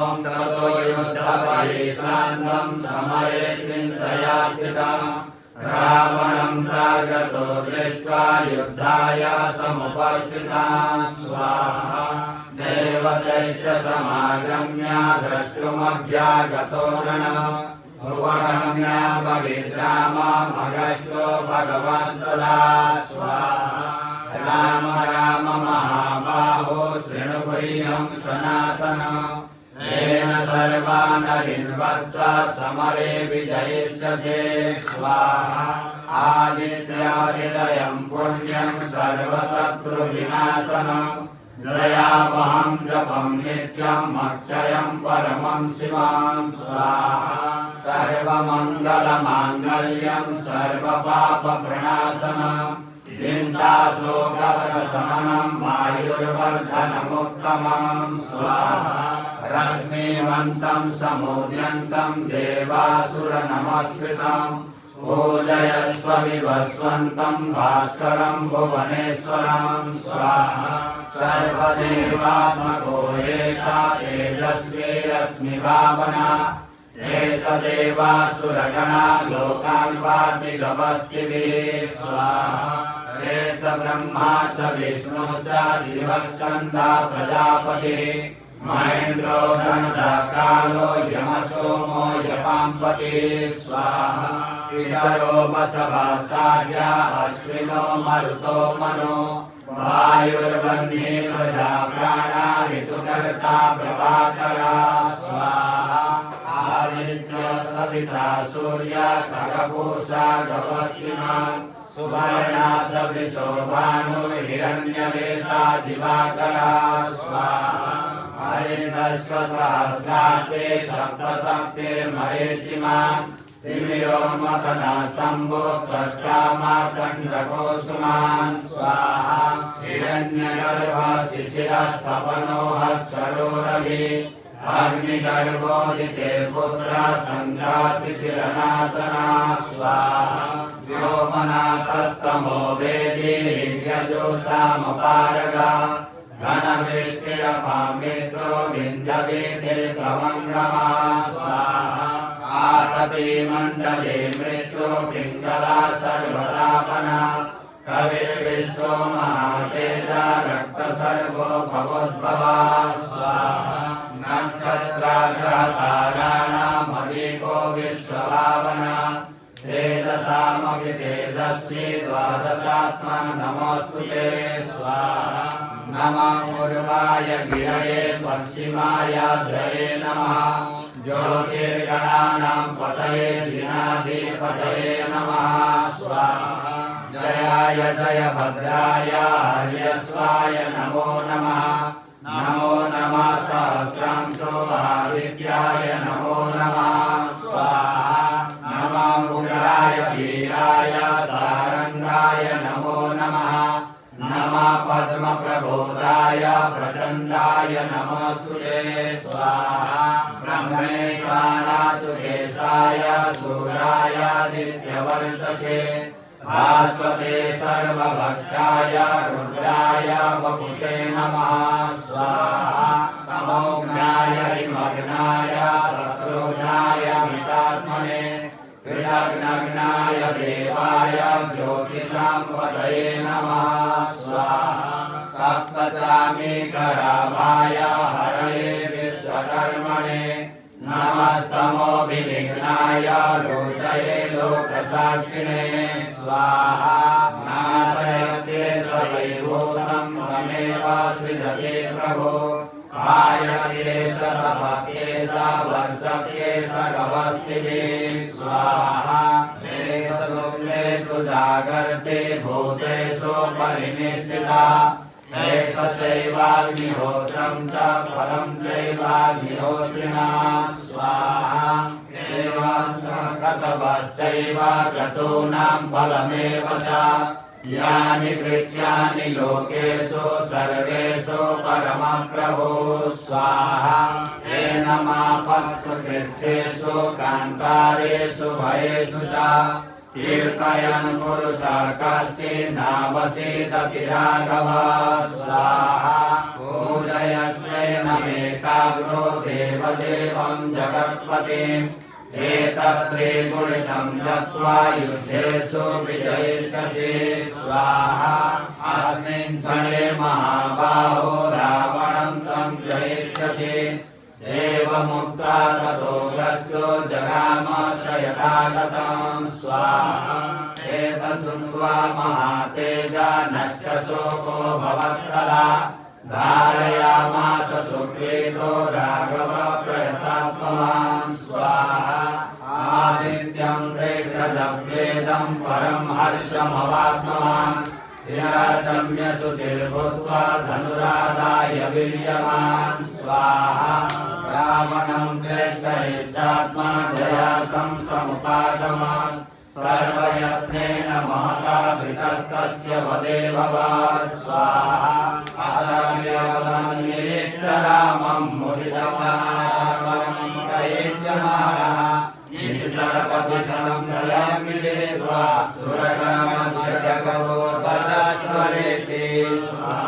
ॐ ततो युद्धपरिश्रान्तं समरे चिन्तया स्थितम् रावणं चाग्रतो दृष्ट्वा युद्धाय समुपस्थितान् स्वाहा देवतैश्च समागम्य द्रष्टुमभ्यागतो रणम् उपगम्य भविद्राममगस्त्यो भगवस्तदा स्वाहा राम राम महाबाहो शृणु गुह्यं सनातनम् येन सर्वानरिन् वत्स समरे विजयिष्यसे स्वाहा आदित्याहृदयं पुण्यं सर्वशत्रुविनाशनम् जयावहं जपं नित्यम् अक्षयं परमं शिवं स्वाहा सर्वमङ्गलमाङ्गल्यं सर्वपापप्रणाशनम् चिन्ताशोकप्रशमनं वायुर्वर्धनमुत्तमं स्वाहा रश्मिवन्तं समुद्यन्तं देवासुरनमस्कृतम् पूजयस्व विवस्वन्तं भास्करं भुवनेश्वरं स्वाहा सर्वदेवात्मको एषा तेजस्वी रश्मिभावना एष देवासुरगणा लोकान् पाति गवस्तिभिः स्वाहा एष ब्रह्मा च विष्णु च शिवस्कन्धा प्रजापतिः महेन्द्रो धनदकालो यमसोमो यपाम्पतिः स्वाहा पितरो वसवासार्या अश्विनो मरुतो मनो वायुर्वह्नि प्रजा प्राणा ऋतुकर्ता प्रभाकरा स्वाहा आदित्य सविता सूर्य खगपूषा गवस्तिमान् सुवर्णा सदृशो भानुर्हिरण्यवेता दिवाकरा स्वाहा हरितस्वसहस्राचे सप्तसप्तिर्मरीचिमान् तिमिरो मथना शम्भो स्रष्टा मार्कण्डकोऽसुमान् स्वाहा हिरण्यगर्भ शिशिरस्तपनो हस्वरो रवि अग्निगर्भोदिते पुत्र सङ्घ्राशिशिरनाशना स्वाहा व्योमनाथस्तमो वेदी दिव्यजोषामपारगा घनवृष्टिरपामित्रो विन्ध्यवेदे प्रमङ्गमा स्वाहा आतपे मण्डले मृत्यो पिङ्गला सर्वतापना कविर्विश्वो महातेजा रक्तसर्गो भवोद्भवा स्वाहा नक्षत्राग्रहताराणामधिको विश्वभावना तेजसामपि तेजस्वी द्वादशात्मा नमोऽस्तु ते स्वाहा नमः पूर्वाय गिरये पश्चिमायाद्रये नमः ज्योतिर्गणानां पतये दिनाधिपतये नमः स्वाहा जयाय जय भद्राय हर्यस्वाय नमो नमः नमो नमः सहस्रांशो आदित्याय नमो नमः स्वाहा नमः उग्राय वीराय सारंगाय नमो नमः नमः पद्मप्रबोधाय प्रचण्डाय नमोऽस्तुते स्वाहा ब्रह्मेशानाचुकेशाय सूरायादित्यवर्चसे भास्वते सर्वभक्षाय रुद्राय वपुषे नमः स्वाहा तमोघ्नाय हिमग्नाय शत्रुघ्नाय मृतात्मने कृतघ्नघ्नाय देवाय ज्योतिषां पतये नमः स्वाहा तप्तचामीकराभाय हरये विश्वकर्मणे नमस्तमोभिनिघ्नाय रोचये लोकसाक्षिणे स्वाहा नाशयते स्ववैभूतं तमेव सृजते प्रभो पायते शतपत्ये वर्षके सगवस्तिभिः स्वाहा शुक्लेषु जागर्ते भूतेषु परिनिष्ठिता एष चैवाग्निहोत्रं च फलं चैवाग्निहोत्रिणा स्वाहा एवं सकतवश्चैव क्रतूनां फलमेव च यानि कृत्यानि लोकेषु सर्वेषु परमप्रभो स्वाहा येन मापत्सु कृच्छेषु कान्तारेषु भयेषु च कीर्तयन् पुरुषः कश्चिन्नावसीदति राघव स्वाहा पूजयस्वेनमेकाग्रो देवदेवं जगत्पतिम् एतत्त्रिगुणितं जप्त्वा युद्धेषु विजयिष्यसि स्वाहा अस्मिन् क्षणे महाबाहो रावणं तं जयिष्यसि एवमुक्त्वा ततो गच्छो जगामश्च यथागतं स्वाहा एतच्छ्रुत्वा महातेजा नष्टशोको भवत्तदा धारयामास सुप्रीतो राघव प्रयतात्मवान् स्वाहा आदित्यं प्रेक्षजभ्येदं परं हर्षमवाप्नवान् धिराचम्य शुचिर्भूत्वा धनुरादाय वीर्यवान् स्वाहा रावणं प्रेक्षयिष्ठात्मा जयार्थं समुपागमान् सर्वयत्नेन महता भृतस्तस्य वदे भवात् स्वाहा अतरविरवदन् निरीक्ष रामं मुदितवनार्वं कयिष्यमानः निश्चरपतिसंशयं विदित्वा सुरगणमध्यजगवो वचस्त्वरेति स्वाहा